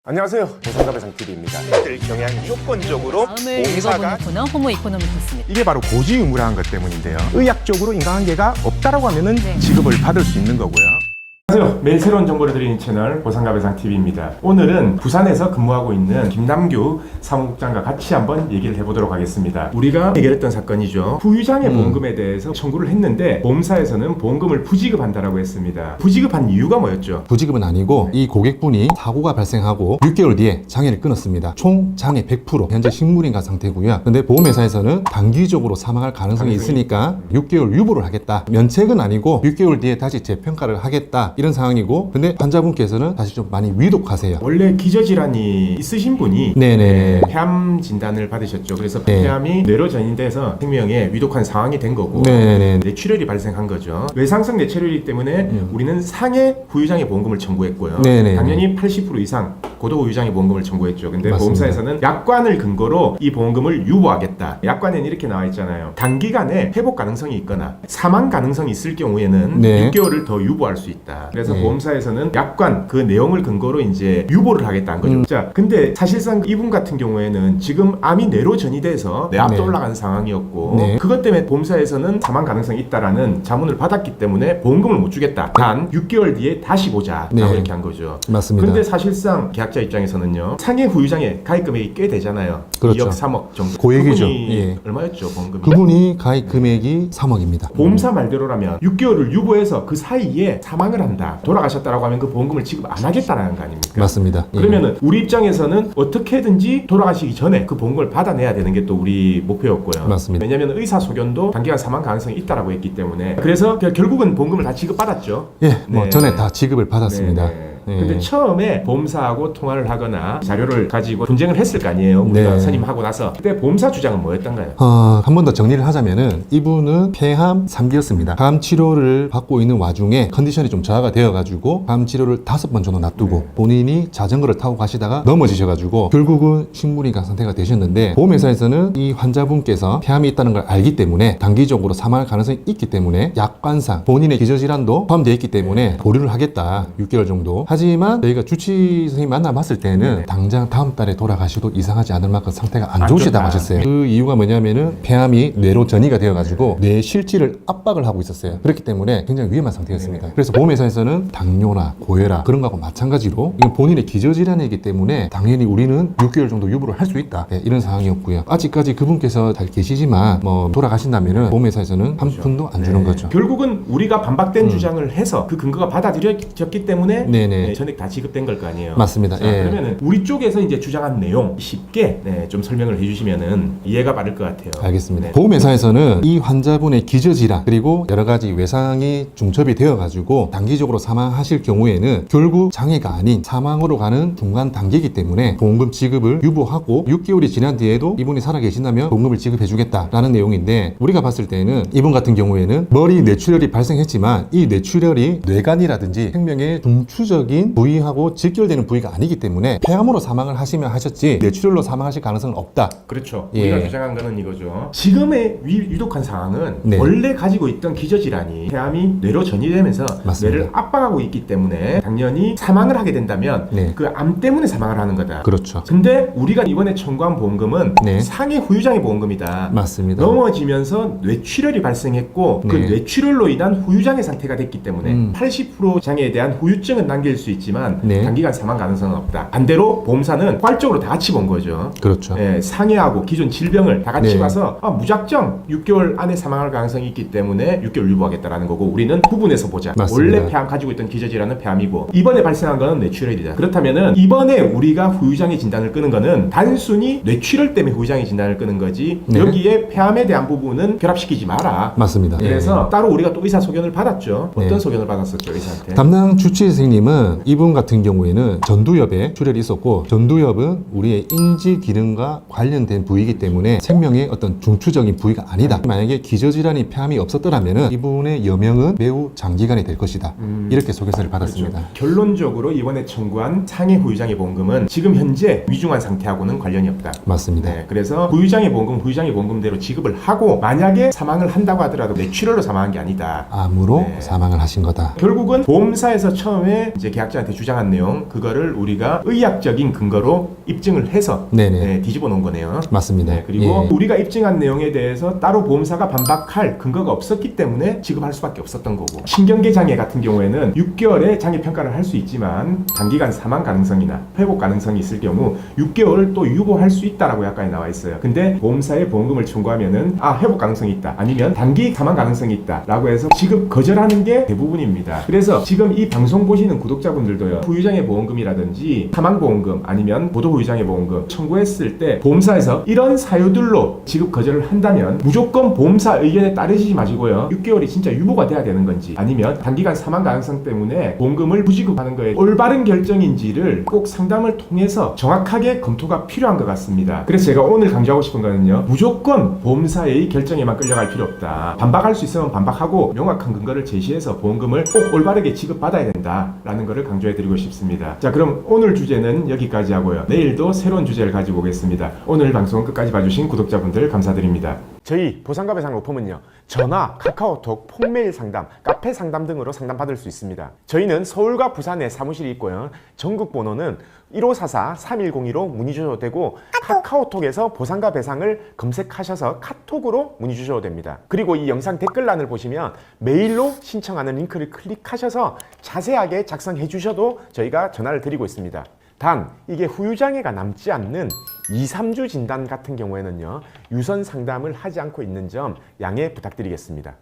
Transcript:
안녕하세요. 보상가배상TV입니다. 경향 조건적으로 다음을 봉사가 읽어보는 코너 호모 이코노미크스입니다. 이게 바로 고지의무라는 것 때문인데요. 의학적으로 인과관계가 없다라고 하면은 네. 지급을 받을 수 있는 거고요. 안녕하세요. 매일 새로운 정보를 드리는 채널 보상가배상TV입니다. 오늘은 부산에서 근무하고 있는 김남규 사무국장과 같이 한번 얘기를 해보도록 하겠습니다. 우리가 해결했던 사건이죠. 후유장애 보험금에 대해서 청구를 했는데 보험사에서는 보험금을 부지급한다라고 했습니다. 부지급한 이유가 뭐였죠? 부지급은 아니고 이 고객분이 사고가 발생하고 6개월 뒤에 장애를 끊었습니다. 총 장애 100% 현재 식물인가 상태고요. 근데 보험회사에서는 단기적으로 사망할 가능성이 있으니까 6개월 유보를 하겠다. 면책은 아니고 6개월 뒤에 다시 재평가를 하겠다. 이런 상황이고, 근데 환자분께서는 사실 좀 많이 위독하세요. 원래 기저질환이 있으신 분이 네네. 폐암 진단을 받으셨죠. 그래서 네. 폐암이 뇌로 전이돼서 생명에 위독한 상황이 된 거고 네네. 뇌출혈이 발생한 거죠. 외상성 뇌출혈이기 때문에 우리는 상해 후유장애 보험금을 청구했고요. 네네. 당연히 80% 이상 고도 후유장애 보험금을 청구했죠. 근데 맞습니다. 보험사에서는 약관을 근거로 이 보험금을 유보하겠다. 약관에는 이렇게 나와 있잖아요. 단기간에 회복 가능성이 있거나 사망 가능성이 있을 경우에는 네. 6개월을 더 유보할 수 있다. 그래서 네. 보험사에서는 약관 그 내용을 근거로 이제 유보를 하겠다는 거죠. 자, 근데 사실상 이분 같은 경우에는 지금 암이 뇌로 전이돼서 뇌압도 네. 올라간 상황이었고 네. 그것 때문에 보험사에서는 사망 가능성이 있다라는 자문을 받았기 때문에 보험금을 못 주겠다. 단 6개월 뒤에 다시 보자. 네. 이렇게 한 거죠. 맞습니다. 근데 사실상 계약자 입장에서는요. 상해 후유장애 가입 금액이 꽤 되잖아요. 그렇죠. 2억 3억 정도. 고액이죠. 그분이 예. 얼마였죠, 보험금이? 그분이 가입 금액이 3억입니다. 보험사 말대로라면 6개월을 유보해서 그 사이에 사망을 한다. 돌아가셨다라고 하면 그 보험금을 지급 안 하겠다라는 거 아닙니까? 맞습니다. 예. 그러면은 우리 입장에서는 어떻게든지 돌아가시기 전에 그 보험금을 받아내야 되는 게 또 우리 목표였고요. 맞습니다. 왜냐하면 의사 소견도 단기간 사망 가능성이 있다라고 했기 때문에 그래서 결국은 보험금을 다 지급받았죠. 예, 뭐 네. 전에 다 지급을 받았습니다. 네. 예. 근데 처음에 보험사하고 통화를 하거나 자료를 가지고 분쟁을 했을 거 아니에요. 우리가 네. 선임하고 나서 그때 보험사 주장은 뭐였던가요? 한 번 더 정리를 하자면은 이분은 폐암 3기였습니다. 암 치료를 받고 있는 와중에 컨디션이 좀 저하가 되어가지고 암 치료를 5번 정도 놔두고 본인이 자전거를 타고 가시다가 넘어지셔가지고 결국은 식물인간 상태가 되셨는데 보험회사에서는 이 환자분께서 폐암이 있다는 걸 알기 때문에 단기적으로 사망할 가능성이 있기 때문에 약관상 본인의 기저질환도 포함되어 있기 때문에 보류를 하겠다. 6개월 정도. 하지만 저희가 주치 선생님 만나봤을 때는 당장 다음 달에 돌아가셔도 이상하지 않을 만큼 상태가 안 좋으시다고 좋다. 하셨어요. 그 이유가 뭐냐면은 폐암이 뇌로 전이가 되어가지고 뇌 실질을 압박을 하고 있었어요. 그렇기 때문에 굉장히 위험한 상태였습니다. 그래서 보험회사에서는 당뇨나 고혈압 그런 거하고 마찬가지로 이건 본인의 기저질환이기 때문에 당연히 우리는 6개월 정도 유보를 할 수 있다. 네, 이런 상황이었고요. 아직까지 그분께서 잘 계시지만 뭐 돌아가신다면은 보험회사에서는 한 푼도 안 주는 거죠. 결국은 우리가 반박된 주장을 해서 그 근거가 받아들여졌기 때문에 네네. 전액 다 지급된 걸 거 아니에요. 맞습니다. 자, 예. 그러면은 우리 쪽에서 이제 주장한 내용 쉽게 좀 설명을 해주시면은 이해가 빠를 것 같아요. 알겠습니다. 네. 보험회사에서는 이 환자분의 기저질환 그리고 여러 가지 외상이 중첩이 되어가지고 단기적으로 사망하실 경우에는 결국 장애가 아닌 사망으로 가는 중간 단계이기 때문에 보험금 지급을 유보하고 6개월이 지난 뒤에도 이분이 살아계신다면 보험금을 지급해주겠다라는 내용인데 우리가 봤을 때는 이분 같은 경우에는 머리 뇌출혈이 발생했지만 이 뇌출혈이 뇌간이라든지 생명의 중추적인 부위하고 직결되는 부위가 아니기 때문에 폐암으로 사망을 하시면 하셨지 뇌출혈로 사망하실 가능성은 없다. 그렇죠. 예. 우리가 주장한 거는 이거죠. 지금의 유독한 상황은 네. 원래 가지고 있던 기저질환이 폐암이 뇌로 전이되면서 맞습니다. 뇌를 압박하고 있기 때문에 당연히 사망을 하게 된다면 네. 그 암 때문에 사망을 하는 거다. 그렇죠. 근데 우리가 이번에 청구한 보험금은 네. 상해 후유장애 보험금이다. 맞습니다. 넘어지면서 뇌출혈이 발생했고 그 네. 뇌출혈로 인한 후유장애 상태가 됐기 때문에 80% 장애에 대한 후유증은 남길 수 있지만 네. 단기간 사망 가능성은 없다. 반대로 보험사는 포괄적으로 다 같이 본 거죠. 그렇죠. 상해하고 기존 질병을 다 같이 네. 봐서 무작정 6개월 안에 사망할 가능성이 있기 때문에 6개월 유보하겠다라는 거고 우리는 구분해서 보자. 맞습니다. 원래 폐암 가지고 있던 기저질환은 폐암이고 이번에 발생한 거는 뇌출혈이다. 그렇다면은 이번에 우리가 후유장애 진단을 끄는 거는 단순히 뇌출혈 때문에 후유장애 진단을 끄는 거지 네. 여기에 폐암에 대한 부분은 결합시키지 마라. 맞습니다. 그래서 따로 우리가 또 의사 소견을 받았죠. 어떤 네. 소견을 받았었죠, 의사한테? 담당 주치 선생님은 이분 같은 경우에는 전두엽에 출혈이 있었고 전두엽은 우리의 인지 기능과 관련된 부위이기 때문에 생명의 어떤 중추적인 부위가 아니다. 만약에 기저질환이 폐암이 없었더라면 이분의 여명은 매우 장기간이 될 것이다. 이렇게 소개서를 받았습니다. 그렇죠. 결론적으로 이번에 청구한 상해 후유장애 보험금은 지금 현재 위중한 상태하고는 관련이 없다. 맞습니다. 네, 그래서 후유장애 보험금대로 지급을 하고 만약에 사망을 한다고 하더라도 뇌출혈로 사망한 게 아니다. 암으로 네. 사망을 하신 거다. 결국은 보험사에서 처음에 이제 계약자한테 주장한 내용 그거를 우리가 의학적인 근거로 입증을 해서 네네. 뒤집어 놓은 거네요. 맞습니다. 네, 그리고 예. 우리가 입증한 내용에 대해서 따로 보험사가 반박할 근거가 없었기 때문에 지급할 수밖에 없었던 거고, 신경계 장애 같은 경우에는 6개월의 장애 평가를 할 수 있지만 단기간 사망 가능성이나 회복 가능성이 있을 경우 6개월을 또 유보할 수 있다라고 약관에 나와 있어요. 근데 보험사에 보험금을 청구하면은 회복 가능성이 있다, 아니면 단기 사망 가능성이 있다 라고 해서 지급 거절하는 게 대부분입니다. 그래서 지금 이 방송 보시는 구독자분들도요, 후유장애 보험금이라든지 사망보험금 아니면 보도후유장애 보험금 청구했을 때 보험사에서 이런 사유들로 지급 거절을 한다면 무조건 보험사 의견에 따르시지 마시고요, 6개월이 진짜 유보가 돼야 되는 건지 아니면 단기간 사망 가능성 때문에 보험금을 부지급하는 거에 올바른 결정인지를 꼭 상담을 통해서 정확하게 검토가 필요한 것 같습니다. 그래서 제가 오늘 강조하고 싶은 거는요, 무조건 보험사의 결정에만 끌려갈 필요 없다. 반박할 수 있으면 반박하고 명확한 근거를 제시해서 보험금을 꼭 올바르게 지급받아야 된다라는 것을 강조해 드리고 싶습니다. 자, 그럼 오늘 주제는 여기까지 하고요, 내일도 새로운 주제를 가지고 오겠습니다. 오늘 방송 끝까지 봐주신 구독자분들 감사드립니다. 저희 보상가 배상 로펌은요, 전화, 카카오톡, 폰메일 상담, 카페 상담 등으로 상담받을 수 있습니다. 저희는 서울과 부산에 사무실이 있고요, 전국 번호는 1544-3102로 문의 주셔도 되고, 카카오톡에서 보상가 배상을 검색하셔서 카톡으로 문의 주셔도 됩니다. 그리고 이 영상 댓글란을 보시면 메일로 신청하는 링크를 클릭하셔서 자세하게 작성해 주셔도 저희가 전화를 드리고 있습니다. 단 이게 후유장애가 남지 않는 2, 3주 진단 같은 경우에는요, 유선 상담을 하지 않고 있는 점 양해 부탁드리겠습니다.